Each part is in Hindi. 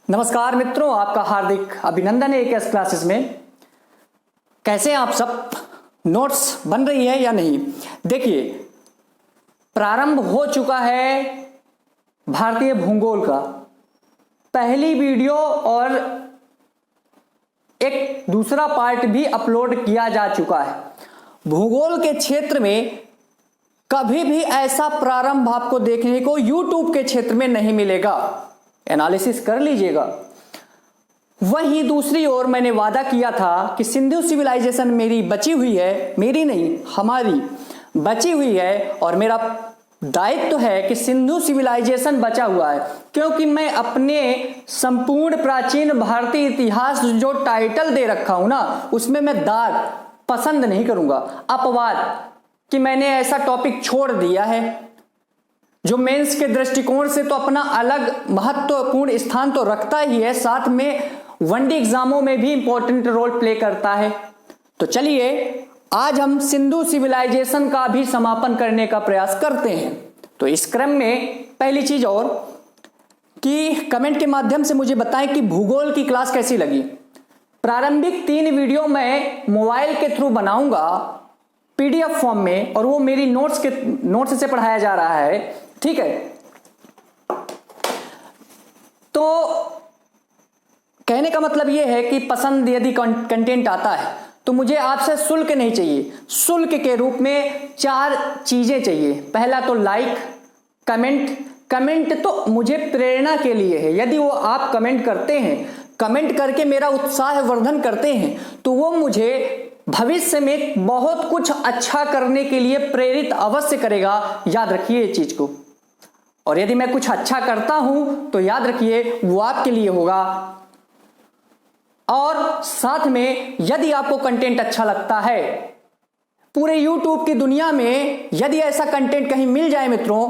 नमस्कार मित्रों, आपका हार्दिक अभिनंदन है एकेएस क्लासेस में। कैसे हैं आप सब? नोट्स बन रही है या नहीं? देखिए, प्रारंभ हो चुका है भारतीय भूगोल का। पहली वीडियो और एक दूसरा पार्ट भी अपलोड किया जा चुका है। भूगोल के क्षेत्र में कभी भी ऐसा प्रारंभ आपको देखने को यूट्यूब के क्षेत्र में नहीं मिलेगा। एनालिसिस कर लीजिएगा। वहीं दूसरी ओर मैंने वादा किया था कि सिंधु सिविलाइजेशन मेरी बची हुई है, मेरी नहीं हमारी बची हुई है, और मेरा दायित्व है कि सिंधु सिविलाइजेशन बचा हुआ है, क्योंकि मैं अपने संपूर्ण प्राचीन भारतीय इतिहास जो टाइटल दे रखा हूं ना, उसमें मैं दाग पसंद नहीं करूंगा, अपवाद कि मैंने ऐसा टॉपिक छोड़ दिया है जो मेंस के दृष्टिकोण से तो अपना अलग महत्वपूर्ण स्थान तो रखता ही है, साथ में वनडे एग्जामों में भी इंपॉर्टेंट रोल प्ले करता है। तो चलिए आज हम सिंधु सिविलाइजेशन का भी समापन करने का प्रयास करते हैं। तो इस क्रम में पहली चीज और कि कमेंट के माध्यम से मुझे बताएं कि भूगोल की क्लास कैसी लगी। प्रारंभिक 3 वीडियो मैं मोबाइल के थ्रू बनाऊंगा पीडीएफ फॉर्म में, और वो मेरी नोट्स से पढ़ाया जा रहा है, ठीक है। तो कहने का मतलब यह है कि पसंद यदि कंटेंट आता है तो मुझे आपसे शुल्क नहीं चाहिए। शुल्क के रूप में 4 चीजें चाहिए। पहला तो लाइक, कमेंट तो मुझे प्रेरणा के लिए है। यदि वो आप कमेंट करते हैं, कमेंट करके मेरा उत्साह वर्धन करते हैं, तो वो मुझे भविष्य में बहुत कुछ अच्छा करने के लिए प्रेरित अवश्य करेगा। याद रखिए इस चीज को। और यदि मैं कुछ अच्छा करता हूं तो याद रखिए वो आपके लिए होगा। और साथ में यदि आपको कंटेंट अच्छा लगता है, पूरे YouTube की दुनिया में यदि ऐसा कंटेंट कहीं मिल जाए मित्रों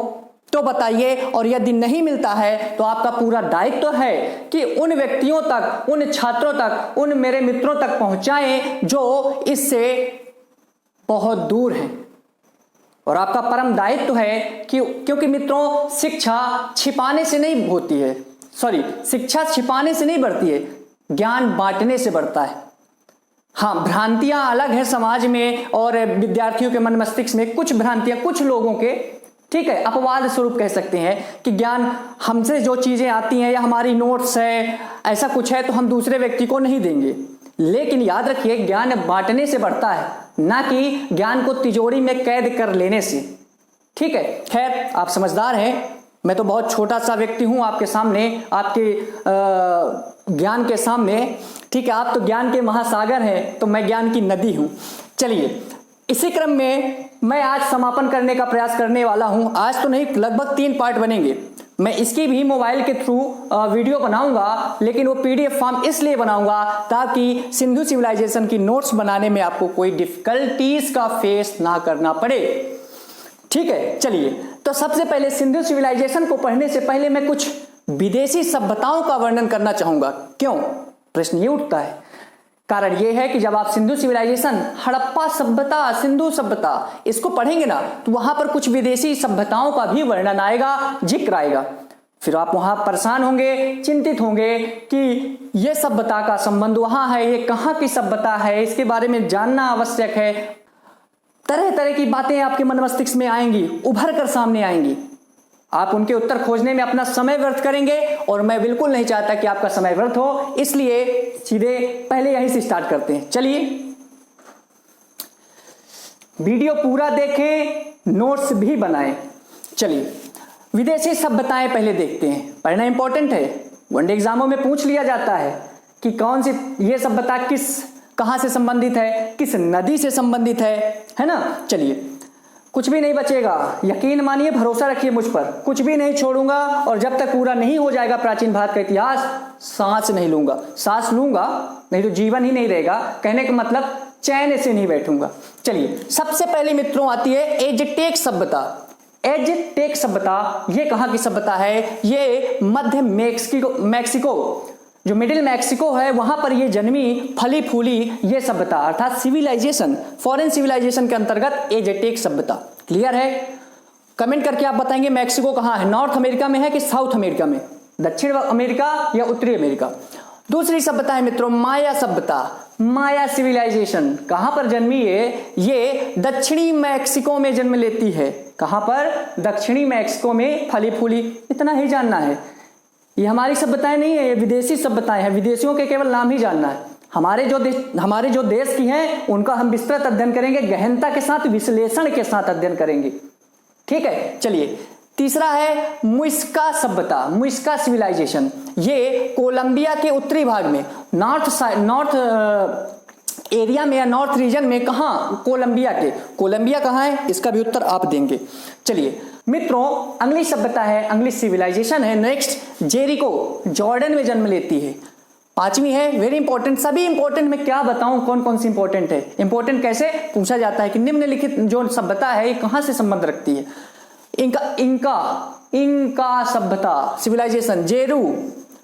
तो बताइए, और यदि नहीं मिलता है तो आपका पूरा दायित्व है कि उन व्यक्तियों तक, उन छात्रों तक, उन मेरे मित्रों तक पहुंचाएं जो इससे बहुत दूर हैं। और आपका परम दायित्व है कि क्योंकि मित्रों शिक्षा छिपाने से नहीं होती है, शिक्षा छिपाने से नहीं बढ़ती है, ज्ञान बांटने से बढ़ता है। हाँ, भ्रांतियां अलग है समाज में और विद्यार्थियों के मन मस्तिष्क में कुछ भ्रांतियां, कुछ लोगों के, ठीक है, अपवाद स्वरूप कह सकते हैं कि ज्ञान हमसे जो चीजें आती हैं या हमारी नोट्स है, ऐसा कुछ है तो हम दूसरे व्यक्ति को नहीं देंगे। लेकिन याद रखिए ज्ञान बांटने से बढ़ता है, ना कि ज्ञान को तिजोरी में कैद कर लेने से, ठीक है। खैर, आप समझदार हैं, मैं तो बहुत छोटा सा व्यक्ति हूं आपके सामने, आपके ज्ञान के सामने, ठीक है। आप तो ज्ञान के महासागर हैं, तो मैं ज्ञान की नदी हूं। चलिए, इसी क्रम में मैं आज समापन करने का प्रयास करने वाला हूं। आज तो नहीं, लगभग 3 पार्ट बनेंगे। मैं इसकी भी मोबाइल के थ्रू वीडियो बनाऊंगा, लेकिन वो पीडीएफ फॉर्म इसलिए बनाऊंगा ताकि सिंधु सिविलाइजेशन की नोट्स बनाने में आपको कोई डिफिकल्टीज का फेस ना करना पड़े, ठीक है। चलिए, तो सबसे पहले सिंधु सिविलाइजेशन को पढ़ने से पहले मैं कुछ विदेशी सभ्यताओं का वर्णन करना चाहूंगा। क्यों? प्रश्न ये उठता है। कारण यह है कि जब आप सिंधु सिविलाइजेशन, हड़प्पा सभ्यता, सिंधु सभ्यता इसको पढ़ेंगे ना, तो वहां पर कुछ विदेशी सभ्यताओं का भी वर्णन आएगा, जिक्र आएगा। फिर आप वहां परेशान होंगे, चिंतित होंगे कि यह सभ्यता का संबंध वहां है, ये कहां की सभ्यता है, इसके बारे में जानना आवश्यक है। तरह तरह की बातें आपके मन मस्तिष्क में आएंगी, उभर कर सामने आएंगी। आप उनके उत्तर खोजने में अपना समय व्यर्थ करेंगे, और मैं बिल्कुल नहीं चाहता कि आपका समय व्यर्थ हो, इसलिए सीधे पहले यहीं से स्टार्ट करते हैं। चलिए, वीडियो पूरा देखें, नोट्स भी बनाएं। चलिए, विदेशी सभ्यताएं पहले देखते हैं, पढ़ना इंपॉर्टेंट है। वनडे एग्जामों में पूछ लिया जाता है कि कौन सी ये सभ्यता कहां से संबंधित है, किस नदी से संबंधित है ना। चलिए, कुछ भी नहीं बचेगा, यकीन मानिए, भरोसा रखिए मुझ पर, कुछ भी नहीं छोड़ूंगा। और जब तक पूरा नहीं हो जाएगा प्राचीन भारत का इतिहास, सांस नहीं लूंगा। सांस लूंगा नहीं तो जीवन ही नहीं रहेगा। कहने का मतलब चैन से नहीं बैठूंगा। चलिए, सबसे पहले मित्रों आती है एज़टेक सभ्यता। एज़टेक सभ्यता ये कहां की सभ्यता है? ये मध्य मैक्सिको, जो मिडिल मैक्सिको है, वहां पर ये जन्मी, फली फूली ये सभ्यता, अर्थात सिविलाइजेशन, फॉरेन सिविलाइजेशन के अंतर्गत एज़टेक सभ्यता। क्लियर है? कमेंट करके आप बताएंगे मैक्सिको कहां है, नॉर्थ अमेरिका में है कि साउथ अमेरिका में? दक्षिण अमेरिका या उत्तरी अमेरिका। दूसरी सभ्यता है मित्रों माया सभ्यता, माया सिविलाइजेशन। कहां पर जन्मी है? ये दक्षिणी मैक्सिको में जन्म लेती है। कहां पर? दक्षिणी मैक्सिको में फली फूली। इतना ही जानना है। ये हमारी सभ्यताएं नहीं है, ये विदेशी सभ्यताएं हैं। विदेशियों के केवल नाम ही जानना है। हमारे जो देश की हैं उनका हम विस्तृत अध्ययन करेंगे, गहनता के साथ, विश्लेषण के साथ अध्ययन करेंगे। ठीक है, चलिए तीसरा है मुइस्का सभ्यता, मुइस्का सिविलाइजेशन। ये कोलंबिया के उत्तरी भाग में, नॉर्थ एरिया में या नॉर्थ रीजन में। कहाँ? कोलंबिया के। कोलंबिया कहाँ है? इसका भी उत्तर आप देंगे। चलिए मित्रों अगली सभ्यता है, अगली सिविलाइजेशन है नेक्स्ट जेरिको, जॉर्डन में जन्म लेती है। पांचवी है वेरी इंपॉर्टेंट। सभी इंपॉर्टेंट में क्या बताऊं कौन कौन सी इंपॉर्टेंट है? इंपॉर्टेंट कैसे पूछा जाता है कि निम्नलिखित जो सभ्यता है ये कहां से संबंध रखती है? इंका सभ्यता सिविलाइजेशन, जेरू।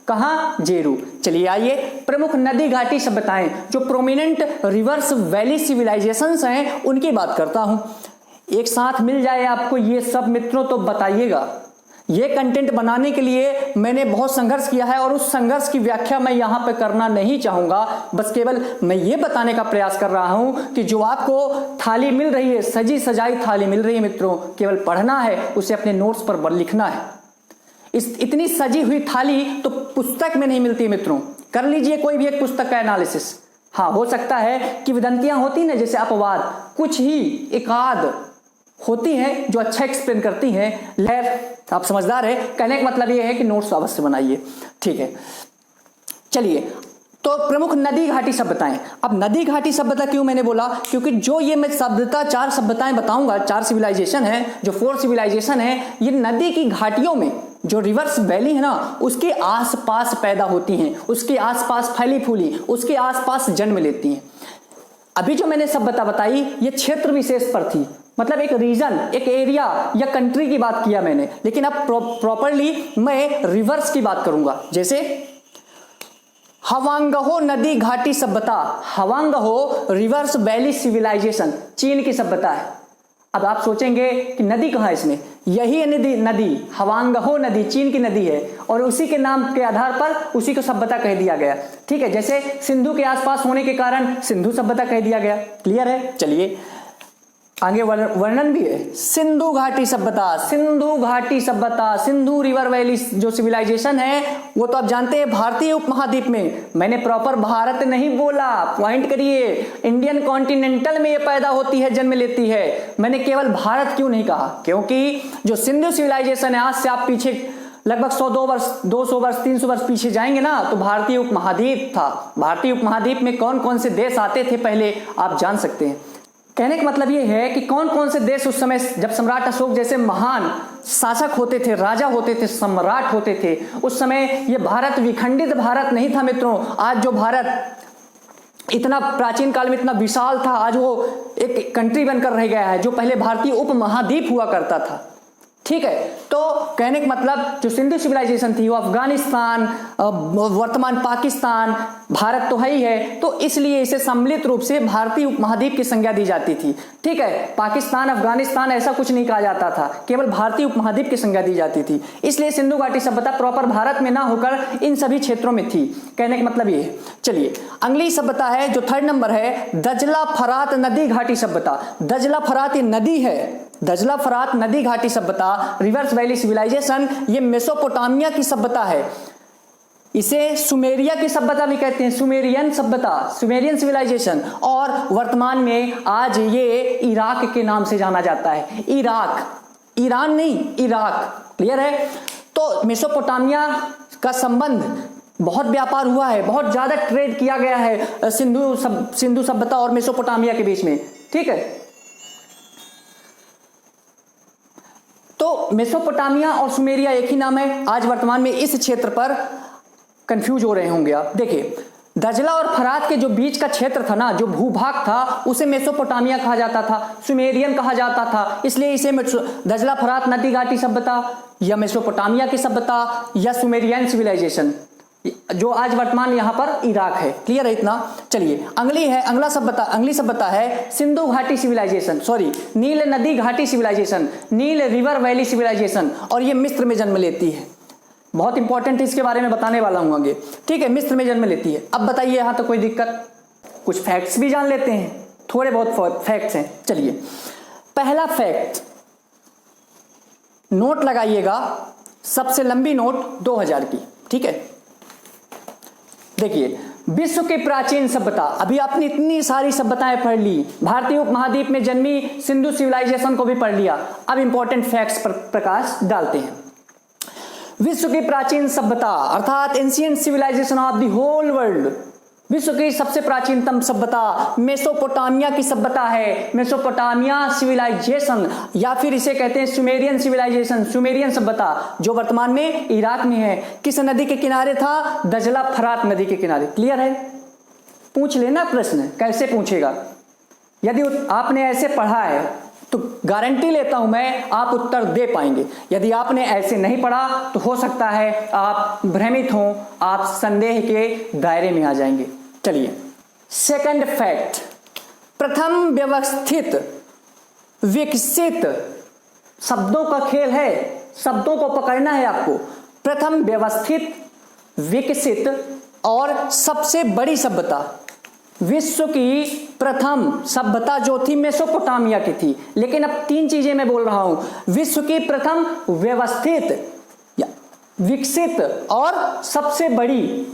कहां? जेरू। चलिए आइए प्रमुख नदी घाटी सभ्यताएं, जो प्रोमिनेंट रिवर्स वैली सिविलाइजेशंस हैं उनकी बात करता हूं। एक साथ मिल जाए आपको ये सब मित्रों तो बताइएगा। ये कंटेंट बनाने के लिए मैंने बहुत संघर्ष किया है और उस संघर्ष की व्याख्या मैं यहां पे करना नहीं चाहूंगा। बस केवल मैं ये बताने का प्रयास कर रहा हूं कि जो आपको थाली मिल रही है, सजी सजाई थाली मिल रही है मित्रों, केवल पढ़ना है, उसे अपने नोट्स पर लिखना है। इतनी सजी हुई थाली तो पुस्तक में नहीं मिलती मित्रों। कर लीजिए कोई भी एक पुस्तक का एनालिसिस। हाँ, हो सकता है कि विदंतियां होती ना, जैसे अपवाद, कुछ ही एकाध होती हैं जो अच्छा एक्सप्लेन करती हैं। लहर आप समझदार है, कहने का मतलब ये है कि नोट्स अवश्य बनाइए। ठीक है, चलिए तो प्रमुख नदी घाटी सभ्यताएं। अब नदी घाटी सभ्यता क्यों मैंने बोला? क्योंकि जो ये मैं चार सभ्यताएं बताऊंगा, 4 सिविलाइजेशन है, जो 4 सिविलाइजेशन है, ये नदी की घाटियों में, जो रिवर्स वैली है ना, उसके आसपास पैदा होती हैं, उसके आसपास फैली फूली, उसके आसपास जन्म लेती हैं। अभी जो मैंने सभ्यता बताई ये क्षेत्र विशेष पर थी, मतलब एक रीजन, एक एरिया या कंट्री की बात किया मैंने। लेकिन अब प्रॉपरली मैं रिवर्स की बात करूंगा। जैसे हवांगहो नदी घाटी सभ्यता, हवांगहो रिवर्स वैली सिविलाइजेशन चीन की सभ्यता है। अब आप सोचेंगे कि नदी कहां है इसमें? यही है नदी हवांगहो नदी चीन की नदी है और उसी के नाम के आधार पर उसी को सभ्यता कह दिया गया। ठीक है, जैसे सिंधु के आसपास होने के कारण सिंधु सभ्यता कह दिया गया। क्लियर है? चलिए आगे वर्णन भी है। सिंधु घाटी सभ्यता, सिंधु घाटी सभ्यता, सिंधु रिवर वैली जो सिविलाइजेशन है वो तो आप जानते हैं भारतीय उपमहाद्वीप में। मैंने प्रॉपर भारत नहीं बोला, पॉइंट करिए। इंडियन कॉन्टिनेंटल में ये पैदा होती है, जन्म लेती है। मैंने केवल भारत क्यों नहीं कहा? क्योंकि जो सिंधु सिविलाइजेशन है, आज से आप पीछे लगभग 100 वर्ष 200 वर्ष 300 वर्ष पीछे जाएंगे ना, तो भारतीय उपमहाद्वीप था। भारतीय उपमहाद्वीप में कौन कौन से देश आते थे पहले आप जान सकते हैं। कहने का मतलब यह है कि कौन कौन से देश उस समय, जब सम्राट अशोक जैसे महान शासक होते थे, राजा होते थे, सम्राट होते थे, उस समय ये भारत विखंडित भारत नहीं था मित्रों। आज जो भारत इतना प्राचीन काल में इतना विशाल था, आज वो एक कंट्री बनकर रह गया है, जो पहले भारतीय उपमहाद्वीप हुआ करता था। ठीक है, तो कहने का मतलब जो सिंधु सिविलाइजेशन थी वो अफगानिस्तान, वर्तमान पाकिस्तान, भारत तो है ही है, तो इसलिए इसे सम्मिलित रूप से भारतीय उपमहाद्वीप की संज्ञा दी जाती थी। ठीक है, पाकिस्तान, अफगानिस्तान ऐसा कुछ नहीं कहा जाता था, केवल भारतीय उपमहाद्वीप की संज्ञा दी जाती थी। इसलिए सिंधु घाटी सभ्यता प्रॉपर भारत में ना होकर इन सभी क्षेत्रों में थी। कहने का मतलब ये है। चलिए अगली सभ्यता है जो 3rd नंबर है, दजला फरात नदी घाटी सभ्यता। दजला फरात ये नदी है, दजला फरात नदी घाटी सभ्यता, रिवर्स वैली सिविलाइजेशन, ये मेसोपोटामिया की सभ्यता है। इसे सुमेरिया की सभ्यता भी कहते हैं, सुमेरियन सभ्यता, सुमेरियन सिविलाइजेशन। और वर्तमान में आज ये इराक के नाम से जाना जाता है। इराक, ईरान नहीं, इराक। क्लियर है? तो मेसोपोटामिया का संबंध, बहुत व्यापार हुआ है, बहुत ज्यादा ट्रेड किया गया है सिंधु सभ्यता और मेसोपोटामिया के बीच में। ठीक है, तो मेसोपोटामिया और सुमेरिया एक ही नाम है। आज वर्तमान में इस क्षेत्र पर कंफ्यूज हो रहे होंगे आप। देखिए दजला और फरात के जो बीच का क्षेत्र था ना, जो भूभाग था, उसे मेसोपोटामिया कहा जाता था, सुमेरियन कहा जाता था। इसलिए इसे दजला फरात नदी घाटी सभ्यता या मेसोपोटामिया की सभ्यता या सुमेरियन सिविलाइजेशन, जो आज वर्तमान यहां पर इराक है। क्लियर है इतना? चलिए अगली सभ्यता है सिंधु घाटी सिविलाइजेशन, सॉरी नील नदी घाटी सिविलाइजेशन, नील रिवर वैली सिविलाइजेशन, और ये मिस्र में जन्म लेती है। बहुत इंपॉर्टेंट है, इसके बारे में बताने वाला हूं आगे। ठीक है, मिस्र में जन्म लेती है। अब बताइए यहां तो कोई दिक्कत? कुछ फैक्ट्स भी जान लेते हैं, थोड़े बहुत फैक्ट्स हैं। चलिए, पहला फैक्ट, नोट लगाइएगा, सबसे लंबी नोट 2000 की। ठीक है, देखिए, विश्व की प्राचीन सभ्यता, अभी आपने इतनी सारी सभ्यताएं पढ़ ली, भारतीय उपमहाद्वीप में जन्मी सिंधु सिविलाइजेशन को भी पढ़ लिया। अब इंपॉर्टेंट फैक्ट्स पर प्रकाश डालते हैं। विश्व की प्राचीन सभ्यता अर्थात ancient civilisation of the whole world, विश्व की सबसे प्राचीनतम सभ्यता मेसोपोटामिया की सभ्यता है। मेसोपोटामिया सिविलाइजेशन, या फिर इसे कहते हैं सुमेरियन सिविलाइजेशन, सुमेरियन सभ्यता, जो वर्तमान में इराक में है। किस नदी के किनारे था? दजला फरात नदी के किनारे। क्लियर है? पूछ लेना प्रश्न, कैसे पूछेगा? यदि आपने ऐसे पढ़ा है तो गारंटी लेता हूं मैं आप उत्तर दे पाएंगे। यदि आपने ऐसे नहीं पढ़ा तो हो सकता है आप भ्रमित हों, आप संदेह के दायरे में आ जाएंगे। चलिए, सेकंड फैक्ट, प्रथम व्यवस्थित विकसित, शब्दों का खेल है, शब्दों को पकड़ना है आपको। प्रथम व्यवस्थित विकसित और सबसे बड़ी सभ्यता, विश्व की प्रथम सभ्यता जो थी मेसोपोटामिया की थी। लेकिन अब तीन चीजें मैं बोल रहा हूं, विश्व की प्रथम व्यवस्थित या विकसित और सबसे बड़ी।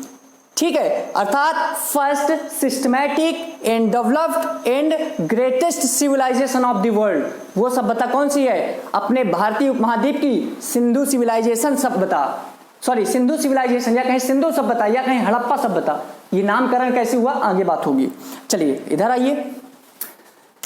ठीक है, अर्थात first systematic and developed and greatest civilisation of the world. वो सभ्यता कौन सी है? अपने भारतीय उपमहाद्वीप की सिंधु सिविलाइजेशन सभ्यता, सॉरी सिंधु सिविलाइजेशन, या कहीं सिंधु सभ्यता या कहीं हड़प्पा सभ्यता। ये नामकरण कैसे हुआ आगे बात होगी। चलिए इधर आइए,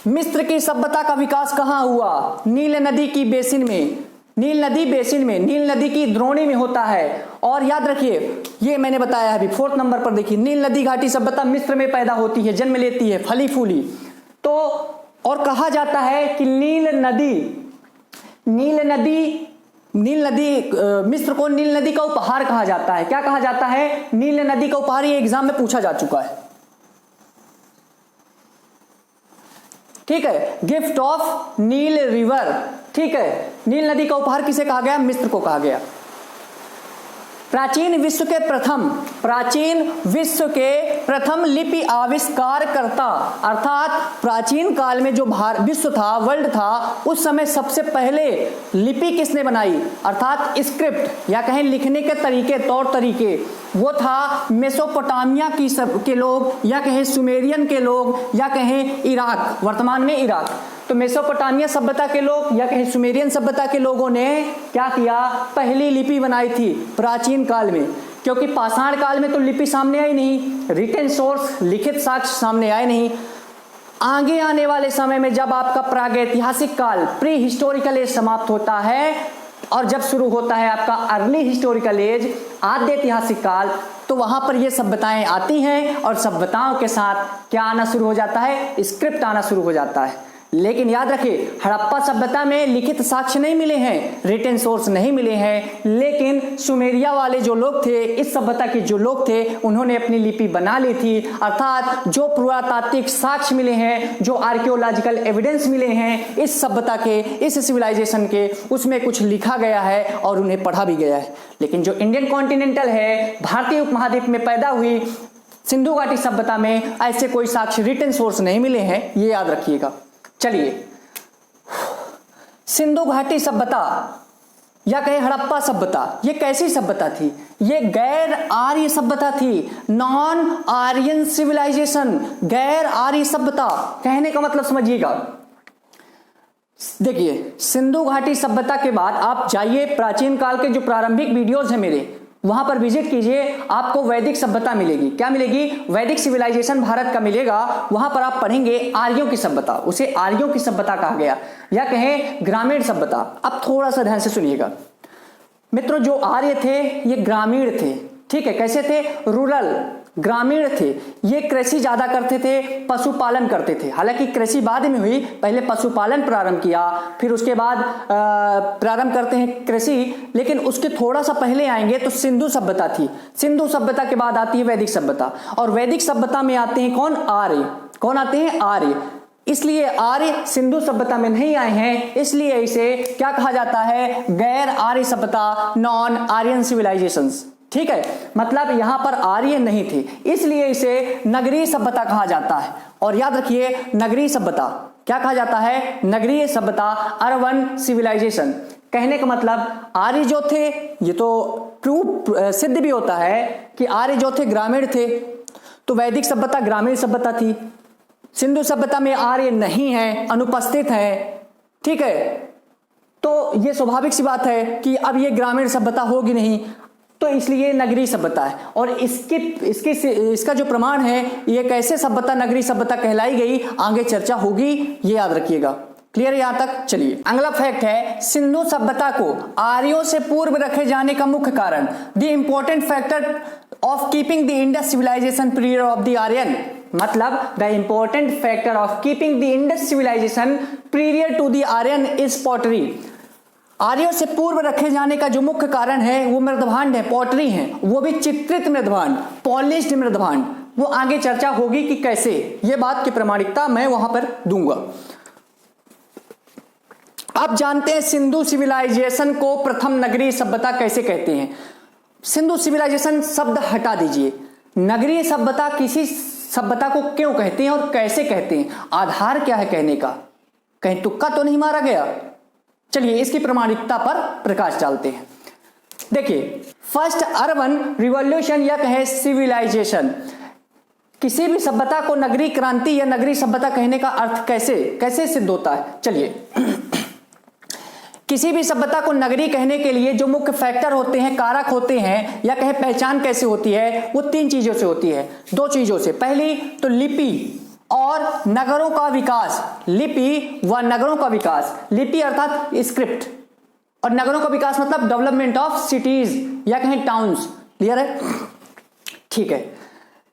मिस्र की सभ्यता का विकास कहां हुआ? नील नदी की बेसिन में, नील नदी बेसिन में, नील नदी की द्रोणी में होता है। और याद रखिए, ये मैंने बताया अभी 4th नंबर पर देखिए, नील नदी घाटी सभ्यता मिस्र में पैदा होती है, जन्म लेती है, फली फूली। तो और कहा जाता है कि नील नदी मिस्र को नील नदी का उपहार कहा जाता है। क्या कहा जाता है? नील नदी का उपहार। ये एग्जाम में पूछा जा चुका है। ठीक है, गिफ्ट ऑफ नील रिवर। ठीक है, नील नदी का उपहार किसे कहा गया? मिस्र को कहा गया। प्राचीन विश्व के प्रथम लिपि आविष्कारकर्ता, अर्थात प्राचीन काल में जो विश्व था, वर्ल्ड था, उस समय सबसे पहले लिपि किसने बनाई? अर्थात स्क्रिप्ट या कहें लिखने के तरीके, तौर तरीके, वो था मेसोपोटामिया के लोग, या कहें सुमेरियन के लोग, या कहें इराक, वर्तमान में इराक। तो मेसोपोटामिया सभ्यता के लोग या कहें सुमेरियन सभ्यता के लोगों ने क्या किया? पहली लिपि बनाई थी प्राचीन काल में। क्योंकि पाषाण काल में तो लिपि सामने आई नहीं, रिटन सोर्स, लिखित साक्ष्य सामने आए नहीं। आगे आने वाले समय में जब आपका प्रागैतिहासिक काल, प्री हिस्टोरिकल एज समाप्त होता है और जब शुरू होता है आपका अर्ली हिस्टोरिकल एज, आद्य ऐतिहासिक काल, तो वहां पर ये सभ्यताएं आती हैं और सभ्यताओं के साथ क्या आना शुरू हो जाता है? स्क्रिप्ट आना शुरू हो जाता है। लेकिन याद रखिए, हड़प्पा सभ्यता में लिखित साक्ष्य नहीं मिले हैं, रिटन सोर्स नहीं मिले हैं, लेकिन सुमेरिया वाले जो लोग थे, इस सभ्यता के जो लोग थे, उन्होंने अपनी लिपि बना ली थी। अर्थात जो पुरातात्विक साक्ष्य मिले हैं, जो आर्कियोलॉजिकल एविडेंस मिले हैं इस सभ्यता के, इस सिविलाइजेशन के, उसमें कुछ लिखा गया है और उन्हें पढ़ा भी गया है। लेकिन जो इंडियन कॉन्टिनेंटल है, भारतीय उपमहाद्वीप में पैदा हुई सिंधु घाटी सभ्यता में ऐसे कोई साक्ष्य, रिटन सोर्स नहीं मिले हैं, ये याद रखिएगा। चलिए, सिंधु घाटी सभ्यता या कहे हड़प्पा सभ्यता, ये कैसी सभ्यता थी? ये गैर आर्य सभ्यता थी, नॉन आर्यन सिविलाइजेशन, गैर आर्य सभ्यता। कहने का मतलब समझिएगा, देखिए सिंधु घाटी सभ्यता के बाद आप जाइए प्राचीन काल के जो प्रारंभिक वीडियोज हैं मेरे, वहां पर विजिट कीजिए, आपको वैदिक सभ्यता मिलेगी। क्या मिलेगी? वैदिक सिविलाइजेशन भारत का मिलेगा। वहां पर आप पढ़ेंगे आर्यों की सभ्यता, उसे आर्यों की सभ्यता कहा गया, या कहें ग्रामीण सभ्यता। अब थोड़ा सा ध्यान से सुनिएगा मित्रों, जो आर्य थे ये ग्रामीण थे। ठीक है, कैसे थे? रूरल, ग्रामीण थे। ये कृषि ज्यादा करते थे, पशुपालन करते थे। हालांकि कृषि बाद में हुई, पहले पशुपालन प्रारंभ किया, फिर उसके बाद प्रारंभ करते हैं कृषि। लेकिन उसके थोड़ा सा पहले आएंगे तो सिंधु सभ्यता थी। सिंधु सभ्यता के बाद आती है वैदिक सभ्यता, और वैदिक सभ्यता में आते हैं कौन? आर्य। कौन आते हैं? आर्य। इसलिए आर्य सिंधु सभ्यता में नहीं आए हैं, इसलिए इसे क्या कहा जाता है, गैर आर्य सभ्यता, नॉन आर्यन सिविलाइजेशंस। ठीक है, मतलब यहां पर आर्य नहीं थे, इसलिए इसे नगरीय सभ्यता कहा जाता है। और याद रखिए, नगरीय सभ्यता क्या कहा जाता है, नगरीय सभ्यता, अर्बन सिविलाइजेशन। कहने का मतलब आर्य जो थे, ये तो प्रूफ सिद्ध भी होता है कि आर्य जो थे ग्रामीण थे, तो वैदिक सभ्यता ग्रामीण सभ्यता थी। सिंधु सभ्यता में आर्य नहीं है, अनुपस्थित है। ठीक है, तो ये स्वाभाविक सी बात है कि अब ये ग्रामीण सभ्यता होगी नहीं, तो इसलिए नगरीय सभ्यता है। और इसका जो प्रमाण है, ये कैसे सभ्यता नगरीय सभ्यता कहलाई गई, आगे चर्चा होगी, ये याद रखिएगा। क्लियर यहां तक? चलिए, अगला फैक्ट है, सिंधु सभ्यता को आर्यों से पूर्व रखे जाने का मुख्य कारण, the important factor of keeping the Indus civilization period of the Aryan, मतलब the important factor of keeping the Indus civilization period to the Aryan is pottery. आर्यों से पूर्व रखे जाने का जो मुख्य कारण है वो मृदभांड है, पॉटरी है, वो भी चित्रित मृदभांड, पॉलिश्ड मृदभांड। वो आगे चर्चा होगी कि कैसे, ये बात की प्रामाणिकता मैं वहां पर दूंगा। आप जानते हैं सिंधु सिविलाइजेशन को प्रथम नगरीय सभ्यता कैसे कहते हैं। सिंधु सिविलाइजेशन शब्द हटा दीजिए, नगरीय सभ्यता किसी सभ्यता को क्यों कहते हैं और कैसे कहते हैं, आधार क्या है कहने का, कहीं तुक्का तो नहीं मारा गया। चलिए इसकी प्रामाणिकता पर प्रकाश डालते हैं। देखिए, फर्स्ट अर्बन रिवॉल्यूशन या कहे सिविलाइजेशन, किसी भी सभ्यता को नगरीय क्रांति या नगरीय सभ्यता कहने का अर्थ कैसे सिद्ध होता है। चलिए, किसी भी सभ्यता को नगरीय कहने के लिए जो मुख्य फैक्टर होते हैं, कारक होते हैं, या कहे पहचान कैसे होती है, वो तीन चीजों से होती है, दो चीजों से। पहली तो लिपि और नगरों का विकास, लिपि व नगरों का विकास, लिपि अर्थात स्क्रिप्ट, और नगरों का विकास मतलब डेवलपमेंट ऑफ सिटीज या कहें टाउन्स। क्लियर है? ठीक है,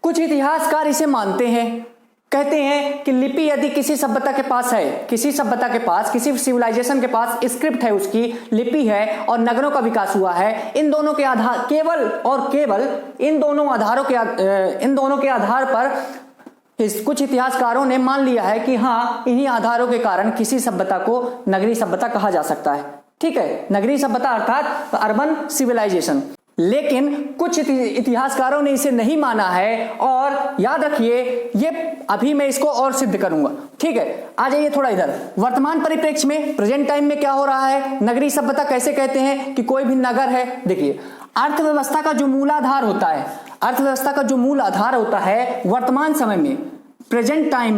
कुछ इतिहासकार इसे मानते हैं, कहते हैं कि लिपि यदि किसी सभ्यता के पास है, किसी सभ्यता के पास, किसी सिविलाइजेशन के पास स्क्रिप्ट है, उसकी लिपि है और नगरों का विकास हुआ है, इन दोनों के आधार, केवल और केवल इन दोनों के आधार पर कुछ इतिहासकारों ने मान लिया है कि हाँ, इन्हीं आधारों के कारण किसी सभ्यता को नगरीय सभ्यता कहा जा सकता है। ठीक है, नगरीय सभ्यता अर्थात अर्बन सिविलाइजेशन। लेकिन कुछ इतिहासकारों ने इसे नहीं माना है, और याद रखिए, ये अभी मैं इसको और सिद्ध करूंगा। ठीक है, आ जाइए थोड़ा इधर। वर्तमान परिप्रेक्ष्य में, प्रेजेंट टाइम में क्या हो रहा है, नगरीय सभ्यता कैसे कहते हैं कि कोई भी नगर है। देखिए, अर्थव्यवस्था का जो मूलाधार होता है, अर्थव्यवस्था का जो मूल आधार होता है वर्तमान समय में, प्रेजेंट टाइम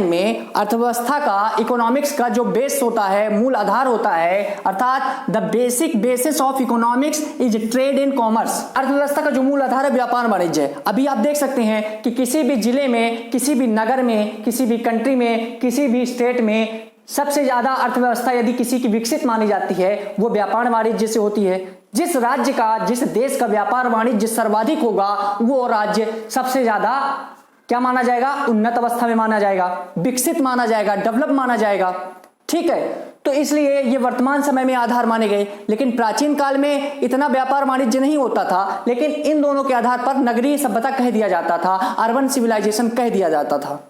में अर्थव्यवस्था का, इकोनॉमिक्स का जो बेस होता है, मूल आधार होता है, अर्थात the basic basis of economics is trade and commerce. अर्थव्यवस्था का जो मूल आधार है व्यापार वाणिज्य है। अभी आप देख सकते हैं कि किसी भी जिले में, किसी भी नगर में, किसी भी कंट्री में, किसी भी स्टेट में सबसे ज्यादा अर्थव्यवस्था यदि किसी की विकसित मानी जाती है, वो व्यापार वाणिज्य से होती है। जिस राज्य का, जिस देश का व्यापार वाणिज्य सर्वाधिक होगा, वो राज्य सबसे ज्यादा क्या माना जाएगा, उन्नत अवस्था में माना जाएगा, विकसित माना जाएगा, डेवलप माना जाएगा। ठीक है, तो इसलिए ये वर्तमान समय में आधार माने गए। लेकिन प्राचीन काल में इतना व्यापार वाणिज्य नहीं होता था, लेकिन इन दोनों के आधार पर नगरीय सभ्यता कह दिया जाता था, अर्बन सिविलाइजेशन कह दिया जाता था।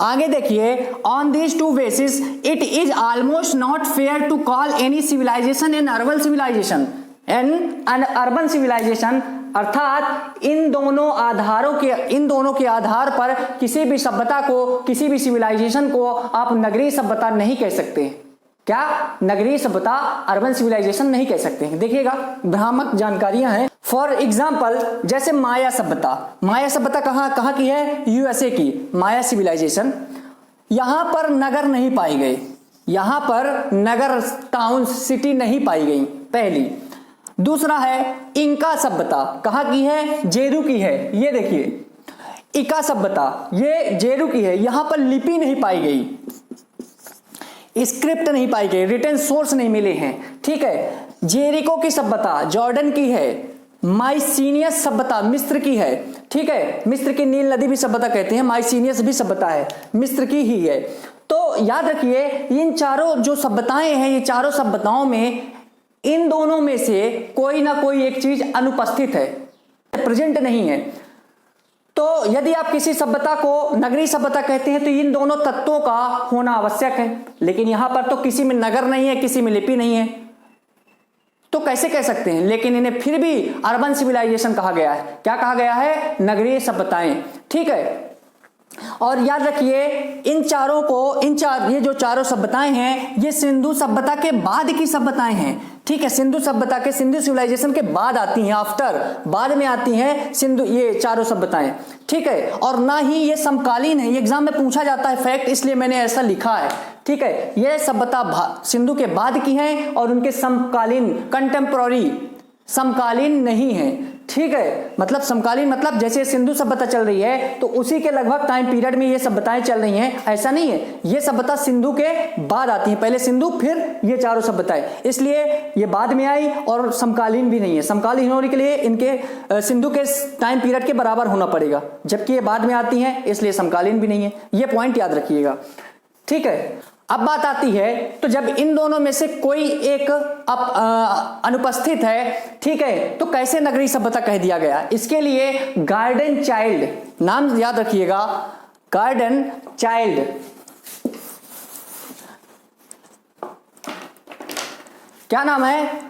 आगे देखिए, on this two basis it is almost not fair to call any civilisation an urban civilisation an urban civilisation, अर्थात इन दोनों के आधार पर किसी भी सभ्यता को, किसी भी सिविलाइजेशन को आप नगरीय सभ्यता नहीं कह सकते। क्या? नगरीय सभ्यता, अर्बन सिविलाइजेशन नहीं कह सकते। देखिएगा, भ्रामक जानकारियां हैं। फॉर एग्जाम्पल, जैसे माया सभ्यता कहां की है, यूएसए की माया सिविलाइजेशन। यहां पर नगर नहीं पाए गए, यहां पर नगर, टाउन, सिटी नहीं पाई गई, पहली। दूसरा है इंका सभ्यता, कहां की है, जेरू की है। ये देखिए, इका सभ्यता, ये जेरू की है। यहां पर लिपि नहीं पाई गई, स्क्रिप्ट नहीं पाई गई, रिटन सोर्स नहीं मिले हैं। ठीक है, जेरिको की सभ्यता जॉर्डन की है। माइसीनियस सभ्यता मिस्र की है। ठीक है, मिस्र की नील नदी भी सभ्यता कहते हैं, माइसीनियस भी सभ्यता है, मिस्र की ही है। तो याद रखिए, इन चारों जो सभ्यताएं हैं, ये चारों सभ्यताओं में इन दोनों में से कोई ना कोई एक चीज अनुपस्थित है, प्रेजेंट नहीं है। तो यदि आप किसी सभ्यता को नगरीय सभ्यता कहते हैं तो इन दोनों तत्वों का होना आवश्यक है, लेकिन यहां पर तो किसी में नगर नहीं है, किसी में लिपि नहीं है, तो कैसे कह सकते हैं। लेकिन इन्हें फिर भी अर्बन सिविलाइजेशन कहा गया है। क्या कहा गया है? नगरीय सभ्यताएं। ठीक है, और याद रखिए ये जो चारों सभ्यताएं हैं ये सिंधु सभ्यता के बाद की सभ्यताएं हैं। ठीक है, सिंधु सभ्यता के, सिंधु सिविलाइजेशन के बाद आती हैं, बाद में आती हैं सिंधु, ये चारों सभ्यताएं। ठीक है, और ना ही ये समकालीन है, ये एग्जाम में पूछा जाता है फैक्ट, इसलिए मैंने ऐसा लिखा है। ठीक है, ये सभ्यता सिंधु के बाद की हैं और उनके समकालीन, कंटेम्पोररी, समकालीन नहीं है। ठीक है, मतलब समकालीन मतलब जैसे सिंधु सभ्यता चल रही है तो उसी के लगभग टाइम पीरियड में ये सभ्यताएं चल रही हैं, ऐसा नहीं है। ये सभ्यता सिंधु के बाद आती है, पहले सिंधु फिर ये चारों सभ्यताएं, इसलिए ये बाद में आई और समकालीन भी नहीं है। समकालीन होने के लिए इनके सिंधु के टाइम पीरियड के बराबर होना पड़ेगा, जबकि ये बाद में आती हैं इसलिए समकालीन भी नहीं है। ये पॉइंट याद रखिएगा। ठीक है, अब बात आती है तो जब इन दोनों में से कोई एक अनुपस्थित है, ठीक है, तो कैसे नगरीय सभ्यता कह दिया गया? इसके लिए गार्डन चाइल्ड, नाम याद रखिएगा, गार्डन चाइल्ड। क्या नाम है?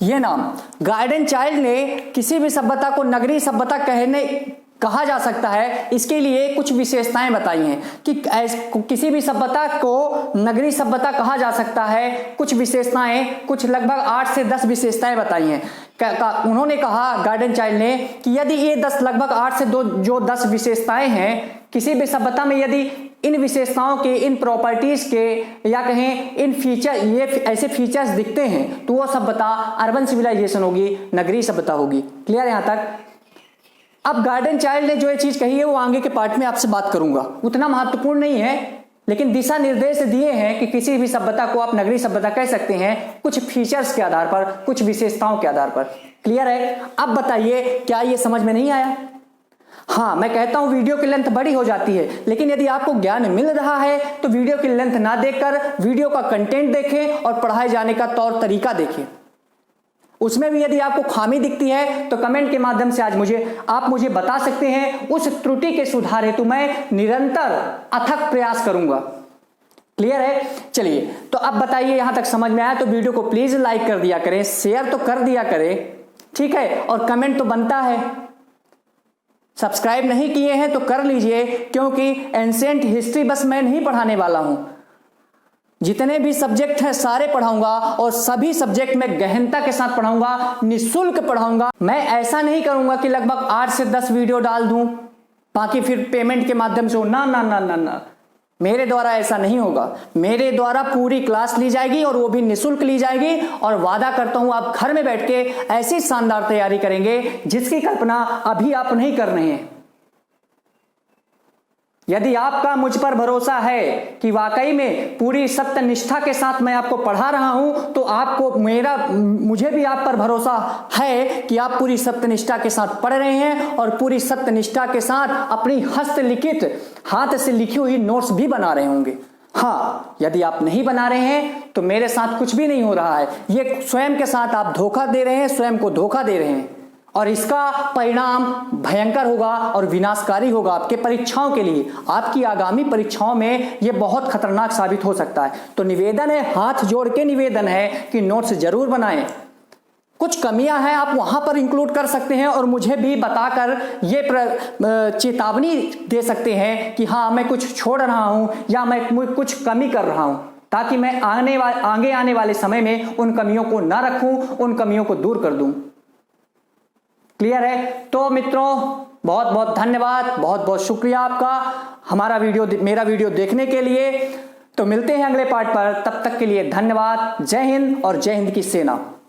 ये नाम गार्डन चाइल्ड ने किसी भी सभ्यता को नगरीय सभ्यता कहा जा सकता है, इसके लिए कुछ विशेषताएं बताई हैं कि किसी भी सभ्यता को नगरीय सभ्यता कहा जा सकता है। कुछ विशेषताएं, कुछ लगभग 8 से 10 विशेषताएं बताई हैं। उन्होंने कहा, गार्डन चाइल्ड ने, कि यदि ये 10 लगभग 8 से 2 जो 10 विशेषताएं हैं किसी भी सभ्यता में, यदि इन विशेषताओं के, इन प्रॉपर्टीज के, या कहें इन फीचर, ये ऐसे फीचर्स दिखते हैं तो वो सभ्यता अर्बन सिविलाइजेशन होगी, नगरीय सभ्यता होगी। क्लियर है यहां तक? अब गार्डन चाइल्ड ने जो ये चीज कही है वो आगे के पार्ट में आपसे बात करूंगा, उतना महत्वपूर्ण नहीं है, लेकिन दिशा निर्देश दिए हैं कि किसी भी सभ्यता को आप नगरीय सभ्यता कह सकते हैं कुछ फीचर्स के आधार पर, कुछ विशेषताओं के आधार पर। क्लियर है? अब बताइए, क्या ये समझ में नहीं आया? हाँ, मैं कहता हूं वीडियो की लेंथ बड़ी हो जाती है, लेकिन यदि आपको ज्ञान मिल रहा है तो वीडियो की लेंथ ना देखकर वीडियो का कंटेंट देखें और पढ़ाए जाने का तौर तरीका देखें। उसमें भी यदि आपको खामी दिखती है तो कमेंट के माध्यम से आप मुझे बता सकते हैं। उस त्रुटि के सुधार हेतु मैं निरंतर अथक प्रयास करूंगा। क्लियर है? चलिए, तो अब बताइए, यहां तक समझ में आया तो वीडियो को प्लीज लाइक कर दिया करें, शेयर तो कर दिया करें, ठीक है, और कमेंट तो बनता है। सब्सक्राइब नहीं किए हैं तो कर लीजिए, क्योंकि एंशिएंट हिस्ट्री बस मैं नहीं पढ़ाने वाला हूं, जितने भी सब्जेक्ट हैं सारे पढ़ाऊंगा और सभी सब्जेक्ट में गहनता के साथ पढ़ाऊंगा, निःशुल्क पढ़ाऊंगा। मैं ऐसा नहीं करूंगा कि लगभग 8 से 10 वीडियो डाल दूं बाकी फिर पेमेंट के माध्यम से हो, ना ना ना ना ना, मेरे द्वारा ऐसा नहीं होगा। मेरे द्वारा पूरी क्लास ली जाएगी और वो भी निःशुल्क ली जाएगी, और वादा करता हूं आप घर में बैठ के ऐसी शानदार तैयारी करेंगे जिसकी कल्पना अभी आप नहीं कर रहे हैं। यदि आपका मुझ पर भरोसा है कि वाकई में पूरी सत्यनिष्ठा के साथ मैं आपको पढ़ा रहा हूं, तो मुझे भी आप पर भरोसा है कि आप पूरी सत्यनिष्ठा के साथ पढ़ रहे हैं और पूरी सत्यनिष्ठा के साथ अपनी हस्तलिखित, हाथ से लिखी हुई नोट्स भी बना रहे होंगे। हाँ, यदि आप नहीं बना रहे हैं तो मेरे साथ कुछ भी नहीं हो रहा है। ये स्वयं के साथ आप धोखा दे रहे हैं, स्वयं को धोखा दे रहे हैं, और इसका परिणाम भयंकर होगा और विनाशकारी होगा आपके परीक्षाओं के लिए। आपकी आगामी परीक्षाओं में यह बहुत खतरनाक साबित हो सकता है। तो निवेदन है, हाथ जोड़ के निवेदन है कि नोट्स जरूर बनाएं। कुछ कमियां हैं आप वहां पर इंक्लूड कर सकते हैं और मुझे भी बताकर ये चेतावनी दे सकते हैं कि हाँ, मैं कुछ छोड़ रहा हूं या मैं कुछ कमी कर रहा हूं, ताकि मैं आगे आने वाले समय में उन कमियों को ना रखूं, उन कमियों को दूर कर दूं। क्लियर है? तो मित्रों, बहुत बहुत धन्यवाद, बहुत बहुत शुक्रिया आपका मेरा वीडियो देखने के लिए। तो मिलते हैं अगले पार्ट पर, तब तक के लिए धन्यवाद। जय हिंद और जय हिंद की सेना।